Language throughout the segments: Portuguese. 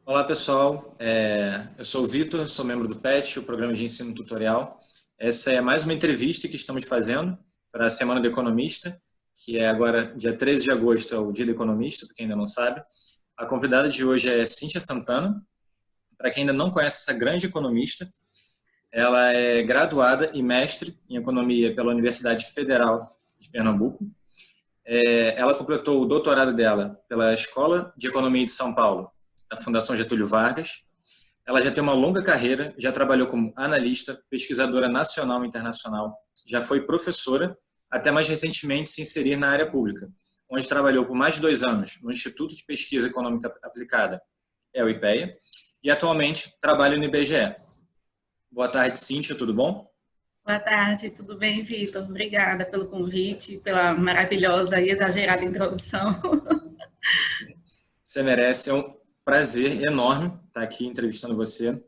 Olá, pessoal. Eu sou o Vitor, sou membro do PET, o Programa de Ensino Tutorial. Essa é mais uma entrevista que estamos fazendo para a Semana do Economista, que é agora, dia 13 de agosto, é o Dia do Economista, para quem ainda não sabe. A convidada de hoje é Cíntia Santana. Para quem ainda não conhece essa grande economista, ela é graduada e mestre em Economia pela Universidade Federal de Pernambuco. Ela completou o doutorado dela pela Escola de Economia de São Paulo, da Fundação Getúlio Vargas. Ela já tem uma longa carreira, já trabalhou como analista, pesquisadora nacional e internacional, já foi professora, até mais recentemente se inserir na área pública, onde trabalhou por mais de 2 anos no Instituto de Pesquisa Econômica Aplicada, o IPEA, e atualmente trabalha no IBGE. Boa tarde, Cíntia, tudo bom? Boa tarde, tudo bem, Vitor? Obrigada pelo convite, pela maravilhosa e exagerada introdução. Você merece, é um prazer enorme estar aqui entrevistando você.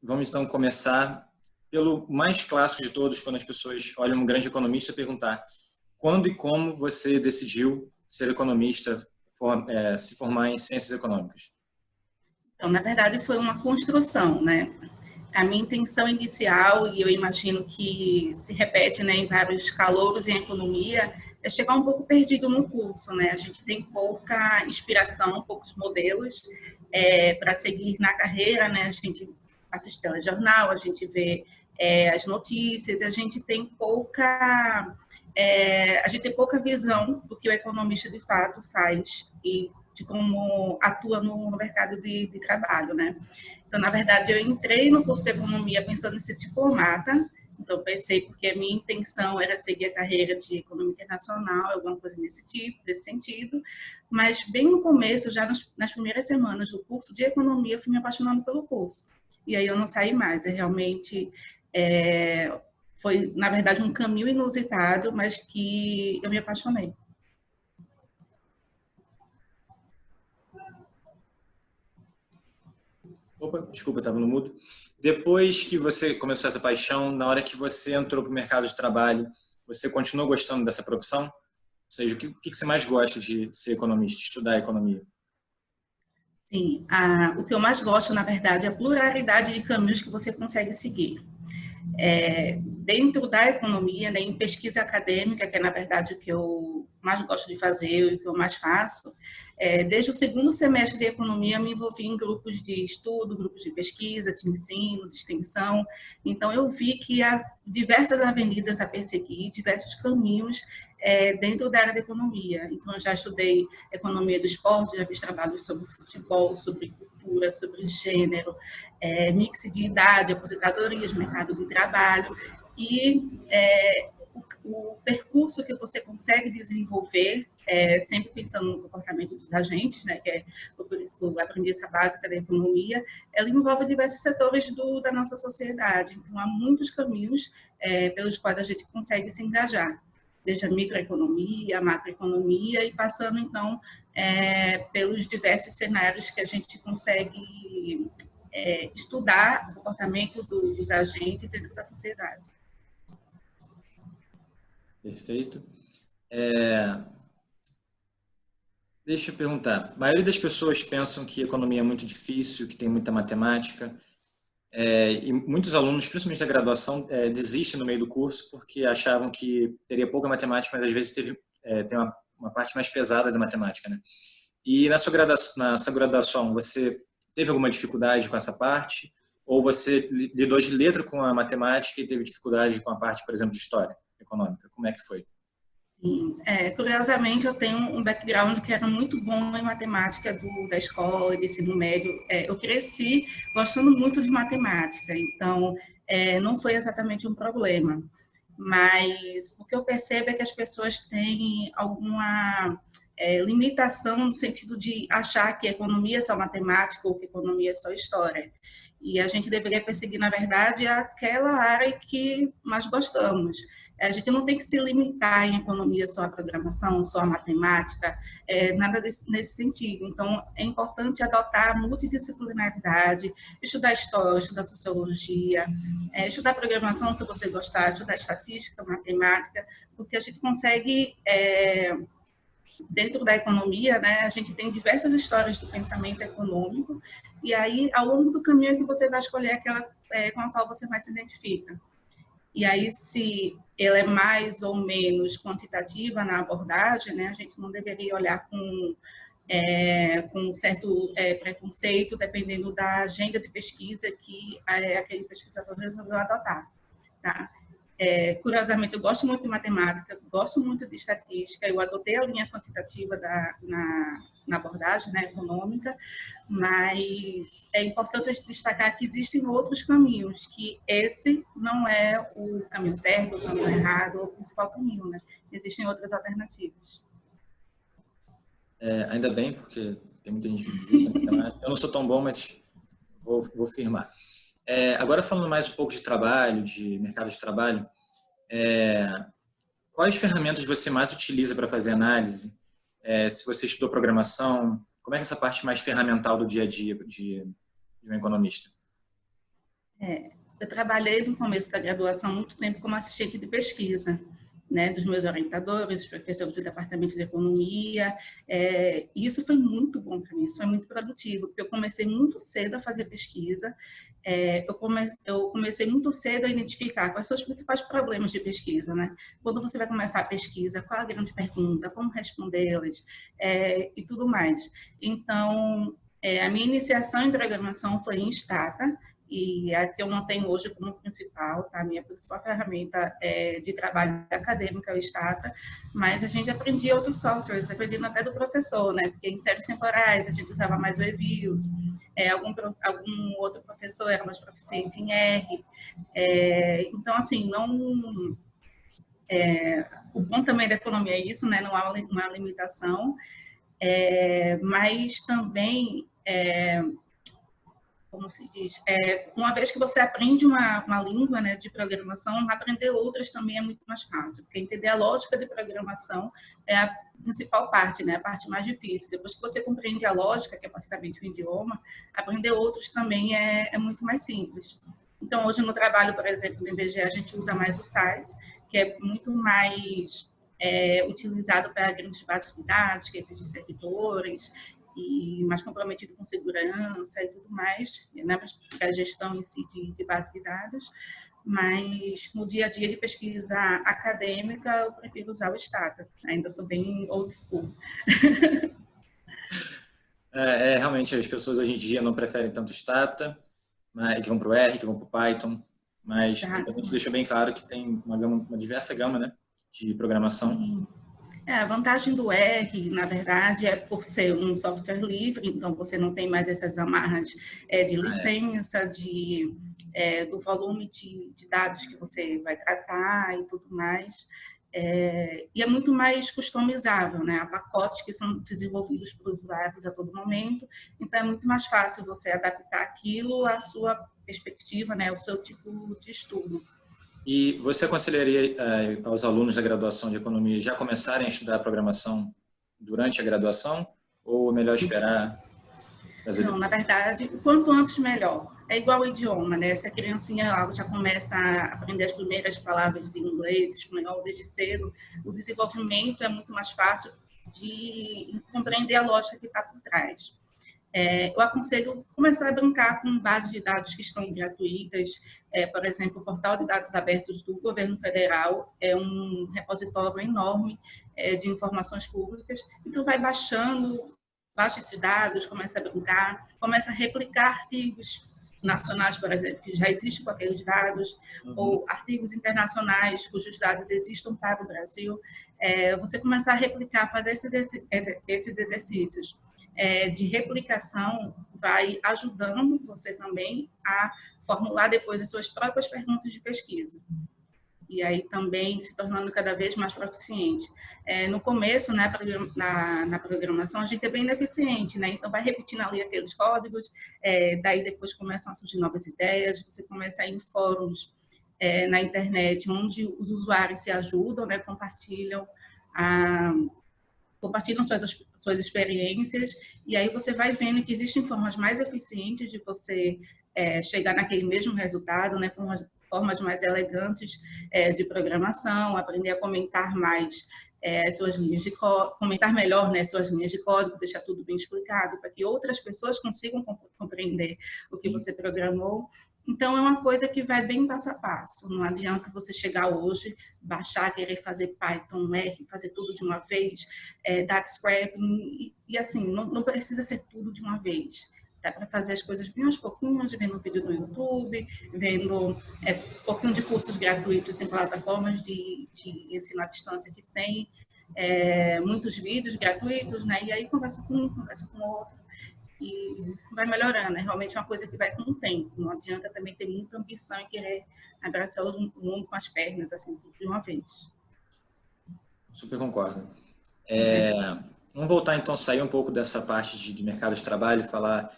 Vamos então começar pelo mais clássico de todos, quando as pessoas olham um grande economista, perguntar quando e como você decidiu ser economista, se formar em ciências econômicas? Então, na verdade, foi uma construção, né? A minha intenção inicial, e eu imagino que se repete, né, em vários calouros em economia, é chegar um pouco perdido no curso, né? A gente tem pouca inspiração, poucos modelos para seguir na carreira, né? A gente assiste telejornal, a gente vê as notícias, a gente tem pouca visão do que o economista de fato faz e de como atua no mercado de trabalho, né? Então, na verdade, eu entrei no curso de economia pensando em ser diplomata. Então, pensei porque a minha intenção era seguir a carreira de economia internacional, alguma coisa desse sentido. Mas, bem no começo, já nas primeiras semanas do curso de economia, eu fui me apaixonando pelo curso. E aí eu não saí mais. Eu realmente foi, na verdade, um caminho inusitado, mas que eu me apaixonei. Opa, desculpa, estava no mudo. Depois que você começou essa paixão, na hora que você entrou para o mercado de trabalho, você continuou gostando dessa profissão? Ou seja, o que você mais gosta de ser economista, de estudar economia? Sim, o que eu mais gosto, na verdade, é a pluralidade de caminhos que você consegue seguir. Dentro da economia, né, em pesquisa acadêmica, que é, na verdade, o que eu mais gosto de fazer e o que eu mais faço, desde o segundo semestre de economia, eu me envolvi em grupos de estudo, grupos de pesquisa, de ensino, de extensão. Então, eu vi que há diversas avenidas a perseguir, diversos caminhos dentro da área da economia. Então, eu já estudei economia do esporte, já fiz trabalhos sobre futebol, sobre cultura, sobre gênero, mix de idade, aposentadorias, mercado de trabalho, e o percurso que você consegue desenvolver, sempre pensando no comportamento dos agentes, né, que é por isso que eu aprendi essa básica da economia, ela envolve diversos setores da nossa sociedade. Então, há muitos caminhos pelos quais a gente consegue se engajar, desde a microeconomia, a macroeconomia, e passando, então, pelos diversos cenários que a gente consegue estudar o comportamento dos agentes dentro da sociedade. Perfeito. Deixa eu perguntar. A maioria das pessoas pensam que economia é muito difícil, que tem muita matemática, e muitos alunos, principalmente da graduação, desistem no meio do curso porque achavam que teria pouca matemática, mas às vezes tem uma parte mais pesada da matemática, né? E na sua graduação, você teve alguma dificuldade com essa parte? Ou você lidou de letra com a matemática e teve dificuldade com a parte, por exemplo, de história econômica? Como é que foi? Sim, curiosamente, eu tenho um background que era muito bom em matemática da escola e do ensino médio. Eu cresci gostando muito de matemática, então não foi exatamente um problema. Mas o que eu percebo é que as pessoas têm alguma limitação no sentido de achar que economia é só matemática ou que economia é só história. E a gente deveria perseguir, na verdade, aquela área que nós gostamos. A gente não tem que se limitar em economia só a programação, só a matemática, nada nesse sentido. Então, é importante adotar a multidisciplinaridade, estudar história, estudar sociologia, estudar programação, se você gostar, estudar estatística, matemática, porque a gente consegue dentro da economia, né, a gente tem diversas histórias do pensamento econômico, e aí, ao longo do caminho, é que você vai escolher aquela com a qual você mais se identifica. E aí, se ela é mais ou menos quantitativa na abordagem, né, a gente não deveria olhar com certo preconceito, dependendo da agenda de pesquisa que aquele pesquisador resolveu adotar. Tá? Curiosamente, eu gosto muito de matemática, gosto muito de estatística, eu adotei a linha quantitativa na abordagem, né, econômica, mas é importante destacar que existem outros caminhos, que esse não é o caminho certo, o caminho errado, o principal caminho, né? Existem outras alternativas. Ainda bem, porque tem muita gente que desiste da matemática. Eu não sou tão bom, mas vou firmar. Agora falando mais um pouco de trabalho, de mercado de trabalho, quais ferramentas você mais utiliza para fazer análise? Se você estudou programação, como é que é essa parte mais ferramental do dia a dia de um economista? Eu trabalhei no começo da graduação muito tempo como assistente de pesquisa, né, dos meus orientadores, dos professores do departamento de economia, e isso foi muito bom para mim, isso foi muito produtivo, porque eu comecei muito cedo a fazer pesquisa, eu comecei muito cedo a identificar quais são os principais problemas de pesquisa, né? Quando você vai começar a pesquisa, qual a grande pergunta, como respondê-las, e tudo mais. Então, a minha iniciação em programação foi em Stata, e a que eu mantenho hoje como principal, tá? A minha principal ferramenta de trabalho acadêmico é o Stata, mas a gente aprendia outros softwares, dependendo até do professor, né? Porque em séries temporais a gente usava mais o eViews, algum outro professor era mais proficiente em R. Então, assim, o bom também da economia é isso, né? Não há uma limitação, mas também como se diz, uma vez que você aprende uma língua, né, de programação, aprender outras também é muito mais fácil, porque entender a lógica de programação é a principal parte, né, a parte mais difícil. Depois que você compreende a lógica, que é basicamente o idioma, aprender outros também é muito mais simples. Então, hoje no trabalho, por exemplo, no IBGE, a gente usa mais o SAS, que é muito mais utilizado para grandes bases de dados, que existem servidores, e mais comprometido com segurança e tudo mais, né, para a gestão em si de base de dados, mas no dia a dia de pesquisa acadêmica eu prefiro usar o Stata, ainda sou bem old school. Realmente as pessoas hoje em dia não preferem tanto Stata, que vão para o R, que vão para o Python, mas a gente deixou bem claro que tem uma diversa gama, né, de programação. Sim. A vantagem do R, na verdade, é por ser um software livre, então você não tem mais essas amarras de licença, do volume de dados que você vai tratar e tudo mais. E é muito mais customizável, né? Há pacotes que são desenvolvidos para os usuários a todo momento, então é muito mais fácil você adaptar aquilo à sua perspectiva, né? Ao seu tipo de estudo. E você aconselharia aos alunos da graduação de economia já começarem a estudar programação durante a graduação ou é melhor esperar fazer? Não, na verdade, o quanto antes melhor. É igual o idioma, né? Se a criancinha já começa a aprender as primeiras palavras de inglês, espanhol desde cedo, o desenvolvimento é muito mais fácil de compreender a lógica que está por trás. Eu aconselho começar a brincar com bases de dados que estão gratuitas. Por exemplo, o Portal de Dados Abertos do Governo Federal é um repositório enorme de informações públicas. Então, vai baixa esses dados, começa a brincar, começa a replicar artigos nacionais, por exemplo, que já existem com aqueles dados, ou artigos internacionais cujos dados existam para o Brasil. Você começar a replicar, fazer esses exercícios de replicação vai ajudando você também a formular depois as suas próprias perguntas de pesquisa. E aí também se tornando cada vez mais proficiente. No começo, né, na programação, a gente é bem deficiente, né? Então vai repetindo ali aqueles códigos, daí depois começam a surgir novas ideias, você começa a ir em fóruns na internet, onde os usuários se ajudam, né, compartilham suas experiências, e aí você vai vendo que existem formas mais eficientes de você chegar naquele mesmo resultado, né? Formas mais elegantes de programação, aprender a comentar mais suas linhas de código, comentar melhor, né, suas linhas de código, deixar tudo bem explicado, para que outras pessoas consigam compreender o que você programou. Então, é uma coisa que vai bem passo a passo. Não adianta você chegar hoje, baixar, querer fazer Python, R, fazer tudo de uma vez, data scrapping, e assim, não precisa ser tudo de uma vez. Dá para fazer as coisas bem aos pouquinhos, vendo vídeo no YouTube, vendo um pouquinho de cursos gratuitos em plataformas de ensino à distância que tem, muitos vídeos gratuitos, né? E aí conversa com um, conversa com outro, e vai melhorando. É realmente uma coisa que vai com o tempo. Não adianta também ter muita ambição e querer abraçar o mundo com as pernas, assim, tudo de uma vez. Super concordo. Vamos voltar então, sair um pouco dessa parte de mercado de trabalho e falar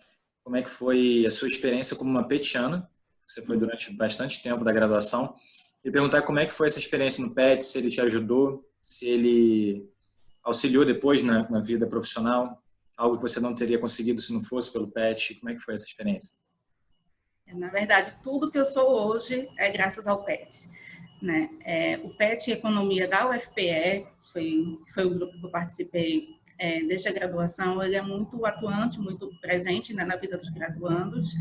como é que foi a sua experiência como uma petiana. Você foi durante bastante tempo da graduação. E perguntar como é que foi essa experiência no PET, se ele te ajudou, se ele auxiliou depois na vida profissional, algo que você não teria conseguido se não fosse pelo PET. Como é que foi essa experiência? Na verdade, tudo que eu sou hoje é graças ao PET. Né? O PET Economia da UFPE, foi o grupo que eu participei desde a graduação. Ele é muito atuante, muito presente, né, na vida dos graduandos.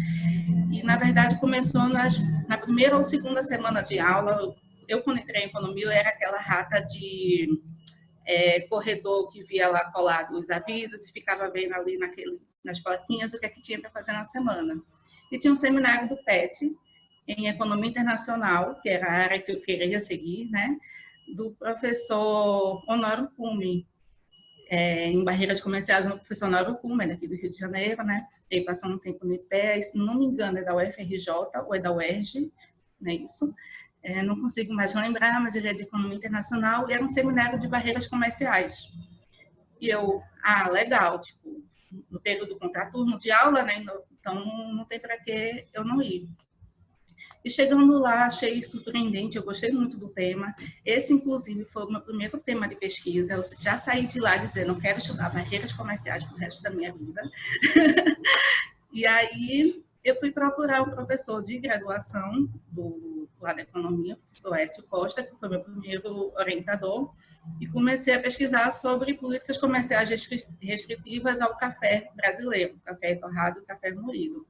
E, na verdade, começou na primeira ou segunda semana de aula. Eu, quando entrei em economia, eu era aquela rata de corredor que via lá colado os avisos e ficava vendo ali nas plaquinhas o que é que tinha para fazer na semana. E tinha um seminário do PET, em Economia Internacional, que era a área que eu queria seguir, né, do professor Honório Cume, em Barreiras Comerciais, o professor Honório Cume, daqui do Rio de Janeiro, né, ele passou um tempo no IPE, se não me engano é da UFRJ ou é da UERJ, não é isso? Não consigo mais lembrar, mas ele é de Economia Internacional e era um seminário de barreiras comerciais. E eu, legal, tipo, no período contraturno de aula, né, então não tem para que eu não ir. E chegando lá, achei surpreendente, eu gostei muito do tema. Esse, inclusive, foi o meu primeiro tema de pesquisa. Eu já saí de lá dizendo, eu quero estudar barreiras comerciais para o resto da minha vida. E aí, eu fui procurar um professor de graduação lá da economia, o professor Écio Costa, que foi meu primeiro orientador, e comecei a pesquisar sobre políticas comerciais restritivas ao café brasileiro, café torrado e café moído.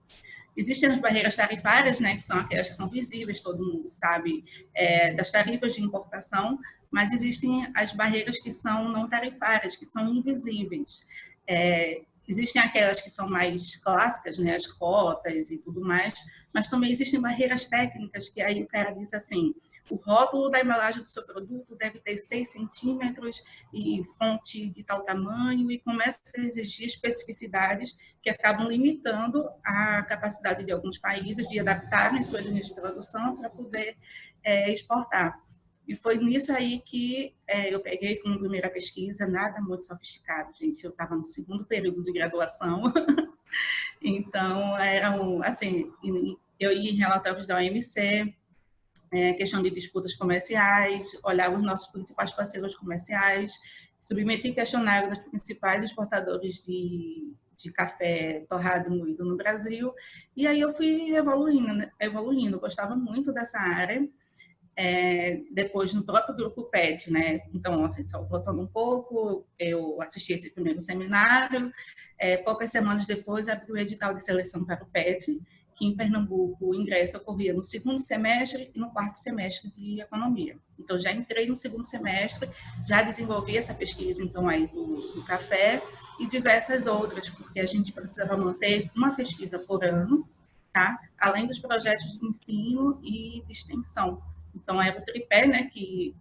Existem as barreiras tarifárias, né, que são aquelas que são visíveis, todo mundo sabe, das tarifas de importação, mas existem as barreiras que são não tarifárias, que são invisíveis. Existem aquelas que são mais clássicas, né, as cotas e tudo mais, mas também existem barreiras técnicas, que aí o cara diz assim, o rótulo da embalagem do seu produto deve ter 6 centímetros e fonte de tal tamanho, e começa a exigir especificidades que acabam limitando a capacidade de alguns países de adaptarem suas linhas de produção para poder exportar. E foi nisso aí que eu peguei como primeira pesquisa, nada muito sofisticado, gente. Eu estava no segundo período de graduação, então assim, eu ia em relatórios da OMC, questão de disputas comerciais, olhava os nossos principais parceiros comerciais, submeti questionário dos principais exportadores de café torrado e moído no Brasil, e aí eu fui evoluindo, gostava muito dessa área. Depois no próprio grupo PET, né? Então, assim, só voltando um pouco, eu assisti esse primeiro seminário, poucas semanas depois abri o edital de seleção para o PET, que em Pernambuco o ingresso ocorria no segundo semestre e no quarto semestre de economia. Então, já entrei no segundo semestre, já desenvolvi essa pesquisa, então, aí do café e diversas outras, porque a gente precisava manter uma pesquisa por ano, tá? Além dos projetos de ensino e de extensão. Então, é o tripé, né, que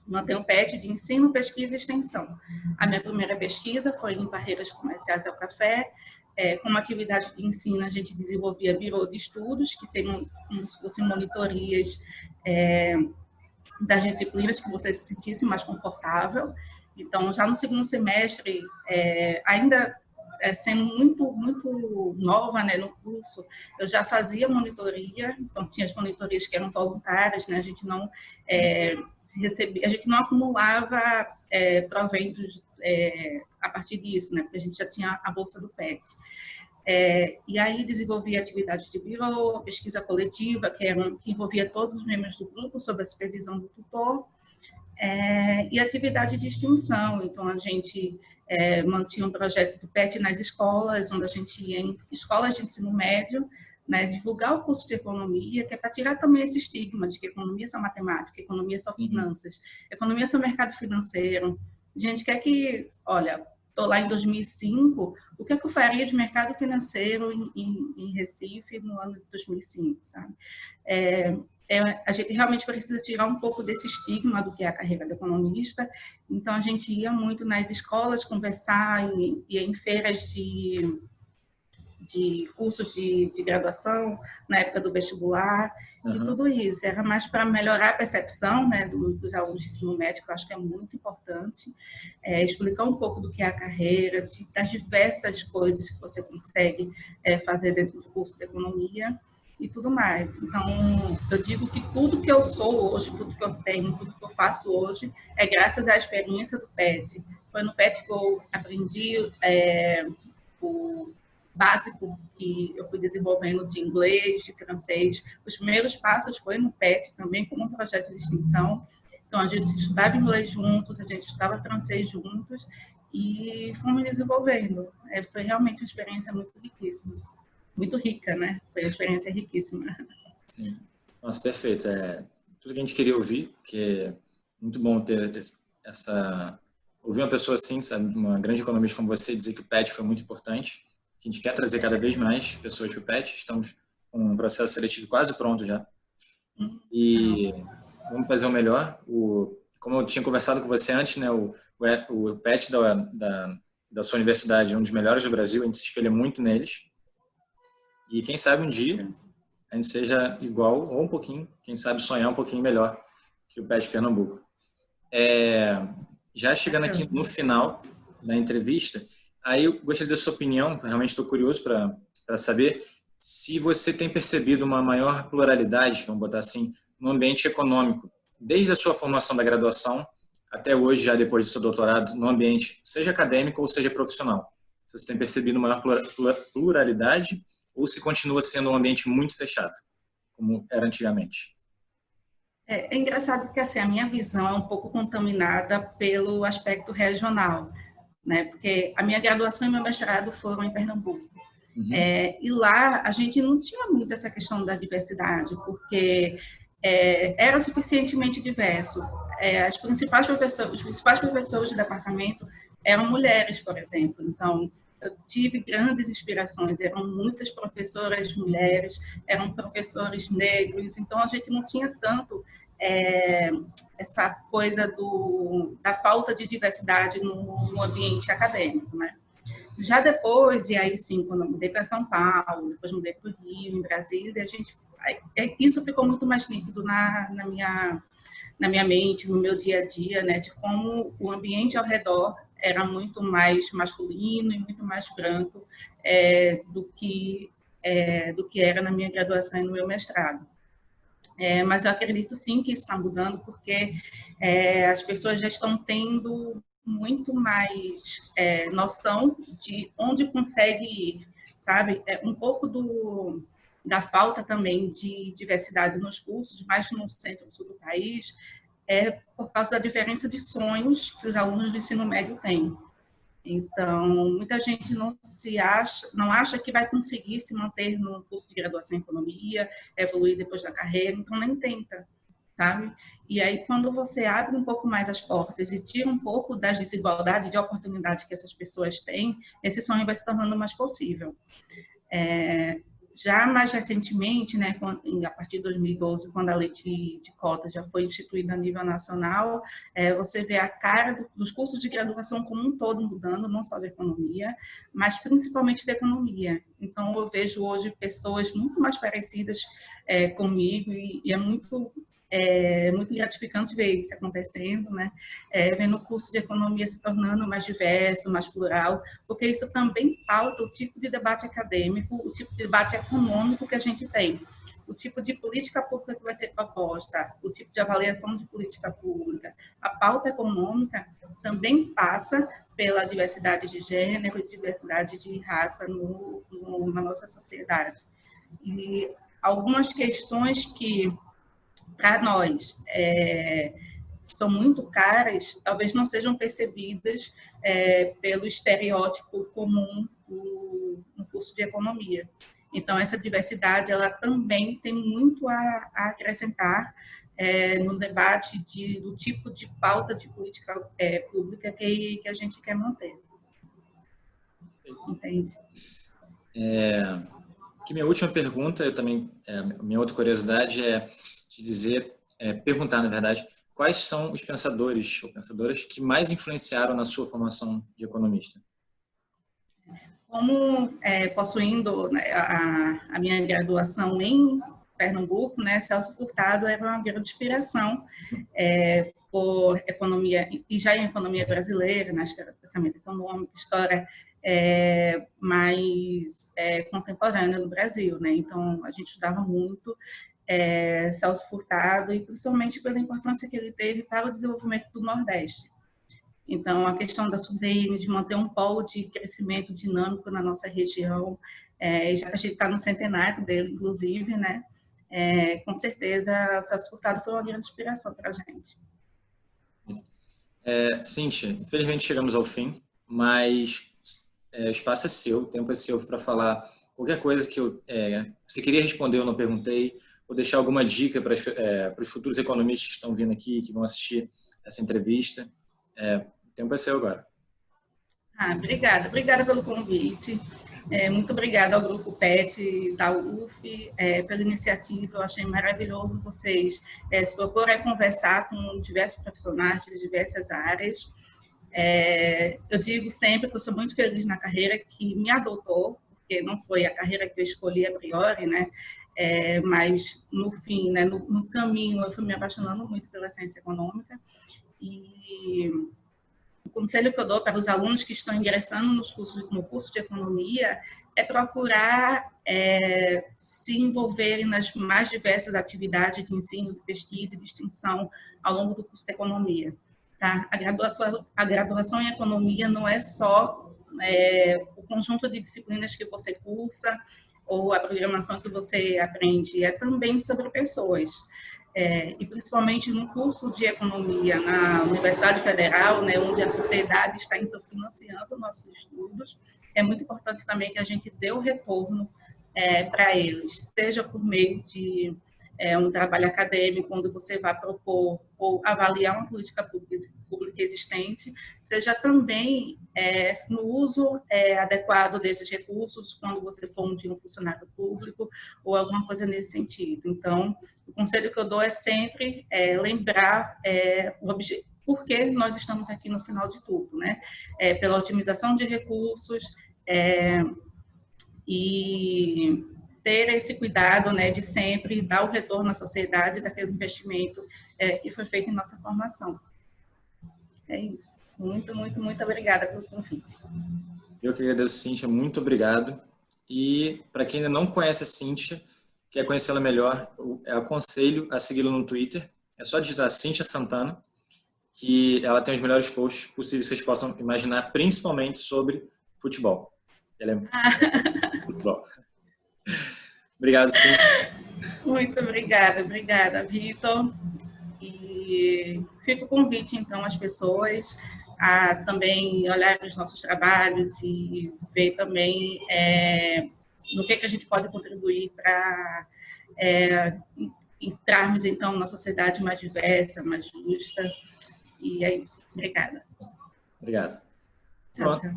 mantém o PET de ensino, pesquisa e extensão. A minha primeira pesquisa foi em barreiras comerciais ao café. Como atividade de ensino, a gente desenvolvia birô de estudos, que seriam como se fossem monitorias das disciplinas que você se sentisse mais confortável. Então, já no segundo semestre, ainda sendo muito nova, né, no curso, eu já fazia monitoria, então tinha as monitorias que eram voluntárias, né, a gente não recebia, a gente não acumulava proventos a partir disso, né, porque a gente já tinha a bolsa do PET. E aí desenvolvia atividades de birô, pesquisa coletiva, que envolvia todos os membros do grupo sob a supervisão do tutor. E atividade de extensão. Então, a gente mantinha um projeto do PET nas escolas, onde a gente ia em escolas de ensino médio, né, divulgar o curso de economia, que é para tirar também esse estigma de que economia é só matemática, economia é só finanças, economia é só mercado financeiro. Gente, quer que, olha, estou lá em 2005, o que é que eu faria de mercado financeiro em Recife no ano de 2005, sabe? A gente realmente precisa tirar um pouco desse estigma do que é a carreira de economista. Então, a gente ia muito nas escolas conversar, ia em feiras de cursos de graduação, na época do vestibular, e tudo isso. Era mais para melhorar a percepção, né, dos alunos de ensino médio, que eu acho que é muito importante, explicar um pouco do que é a carreira, das diversas coisas que você consegue fazer dentro do curso de economia, e tudo mais. Então, eu digo que tudo que eu sou hoje, tudo que eu tenho, tudo que eu faço hoje, é graças à experiência do PET. Foi no PET que eu aprendi o básico que eu fui desenvolvendo de inglês, de francês. Os primeiros passos foi no PET, também como um projeto de extensão. Então, a gente estudava inglês juntos, a gente estudava francês juntos e fomos desenvolvendo. Foi realmente uma experiência muito riquíssima. Muito rica, né? Foi uma experiência riquíssima. Sim. Nossa, perfeito. Tudo que a gente queria ouvir, que é muito bom ter essa... Ouvir uma pessoa assim, sabe, uma grande economista como você, dizer que o PET foi muito importante. A gente quer trazer cada vez mais pessoas para o PET. Estamos com um processo seletivo quase pronto já. E vamos fazer o melhor. Como eu tinha conversado com você antes, né, o PET da sua universidade é um dos melhores do Brasil. A gente se espelha muito neles. E quem sabe um dia a gente seja igual ou um pouquinho, quem sabe sonhar um pouquinho melhor que o PET Pernambuco. Já chegando aqui no final da entrevista, aí eu gostaria da sua opinião, realmente estou curioso para saber se você tem percebido uma maior pluralidade, vamos botar assim, no ambiente econômico, desde a sua formação da graduação até hoje, já depois do seu doutorado, no ambiente, seja acadêmico ou seja profissional. Se você tem percebido uma maior pluralidade ou se continua sendo um ambiente muito fechado, como era antigamente? É engraçado porque assim, a minha visão é um pouco contaminada pelo aspecto regional, né? Porque a minha graduação e meu mestrado foram em Pernambuco. E lá a gente não tinha muito essa questão da diversidade, porque era suficientemente diverso. Os principais professores do departamento eram mulheres, por exemplo. Então, eu tive grandes inspirações, eram muitas professoras mulheres, eram professores negros, então a gente não tinha tanto essa coisa da falta de diversidade no ambiente acadêmico, né? Já depois, e aí sim, quando eu mudei para São Paulo, depois mudei para o Rio, em Brasília, isso ficou muito mais nítido na minha mente, no meu dia a dia, né, de como o ambiente ao redor era muito mais masculino e muito mais branco do que era na minha graduação e no meu mestrado. Mas eu acredito sim que isso está mudando, porque as pessoas já estão tendo muito mais noção de onde consegue ir, sabe? Um pouco da falta também de diversidade nos cursos, mais no centro e sul do país, por causa da diferença de sonhos que os alunos do ensino médio têm. Então, muita gente não acha que vai conseguir se manter no curso de graduação em economia, evoluir depois da carreira, então nem tenta, sabe? E aí, quando você abre um pouco mais as portas e tira um pouco das desigualdades de oportunidade que essas pessoas têm, esse sonho vai se tornando mais possível. Já mais recentemente, né, a partir de 2012, quando a lei de cotas já foi instituída a nível nacional, você vê a cara dos cursos de graduação como um todo mudando, não só da economia, mas principalmente da economia. Então, eu vejo hoje pessoas muito mais parecidas comigo e é muito gratificante ver isso acontecendo, né? Vendo o curso de economia se tornando mais diverso, mais plural, porque isso também pauta o tipo de debate acadêmico, o tipo de debate econômico que a gente tem, o tipo de política pública que vai ser proposta, o tipo de avaliação de política pública. A pauta econômica também passa pela diversidade de gênero e diversidade de raça na nossa sociedade. E algumas questões que para nós são muito caras, talvez não sejam percebidas pelo estereótipo comum no curso de economia. Então, essa diversidade, ela também tem muito a acrescentar no debate do tipo de pauta de política pública que a gente quer manter. Entende? Que minha última pergunta, minha outra curiosidade é te dizer, perguntar, na verdade, quais são os pensadores ou pensadoras que mais influenciaram na sua formação de economista? Como possuindo, né, a minha graduação em Pernambuco, né, Celso Furtado era uma grande inspiração por economia, e já em economia brasileira, na história do pensamento econômico, história mais contemporânea no Brasil, né? Então, a gente estudava muito Celso Furtado, e principalmente pela importância que ele teve para o desenvolvimento do Nordeste. Então, a questão da SUDENE, de manter um polo de crescimento dinâmico na nossa região, já que a gente está no centenário dele, inclusive, né? Com certeza, o Celso Furtado foi uma grande inspiração para a gente. Cíntia, infelizmente chegamos ao fim, mas o espaço é seu, o tempo é seu para falar qualquer coisa que você queria responder, eu não perguntei, ou deixar alguma dica para os futuros economistas que estão vindo aqui, que vão assistir essa entrevista. O tempo é seu agora. Obrigada pelo convite. Muito obrigada ao Grupo PET da UF pela iniciativa. Eu achei maravilhoso vocês se propor a conversar com diversos profissionais de diversas áreas. Eu digo sempre que eu sou muito feliz na carreira que me adotou, porque não foi a carreira que eu escolhi a priori, né? Mas no fim, né, no caminho, eu fui me apaixonando muito pela ciência econômica. E o conselho que eu dou para os alunos que estão ingressando no curso de economia é procurar se envolverem nas mais diversas atividades de ensino, de pesquisa e de extensão ao longo do curso de economia. Tá? A graduação em economia não é só o conjunto de disciplinas que você cursa ou a programação que você aprende, é também sobre pessoas. E principalmente no curso de economia na Universidade Federal, né, onde a sociedade está então financiando nossos estudos, é muito importante também que a gente dê o retorno para eles, seja por meio de um trabalho acadêmico, onde você vai propor ou avaliar uma política pública existente, seja também no uso adequado desses recursos, quando você for um funcionário público ou alguma coisa nesse sentido. Então, o conselho que eu dou é sempre lembrar o objetivo, por que nós estamos aqui no final de tudo, né? Pela otimização de recursos e ter esse cuidado, né, de sempre dar o retorno à sociedade daquele investimento que foi feito em nossa formação. É isso. Muito, muito, muito obrigada pelo convite. Eu que agradeço, Cíntia. Muito obrigado. E para quem ainda não conhece a Cíntia, quer conhecê-la melhor, eu aconselho a segui-la no Twitter. É só digitar Cíntia Santana, que ela tem os melhores posts possíveis que vocês possam imaginar, principalmente sobre futebol. Ela é futebol. Obrigado, Cíntia. Muito obrigada, Vitor. E fica o convite, então, às pessoas a também olhar os nossos trabalhos e ver também no que a gente pode contribuir para entrarmos, então, numa sociedade mais diversa, mais justa. E é isso. Obrigada. Obrigado. Tchau, tchau.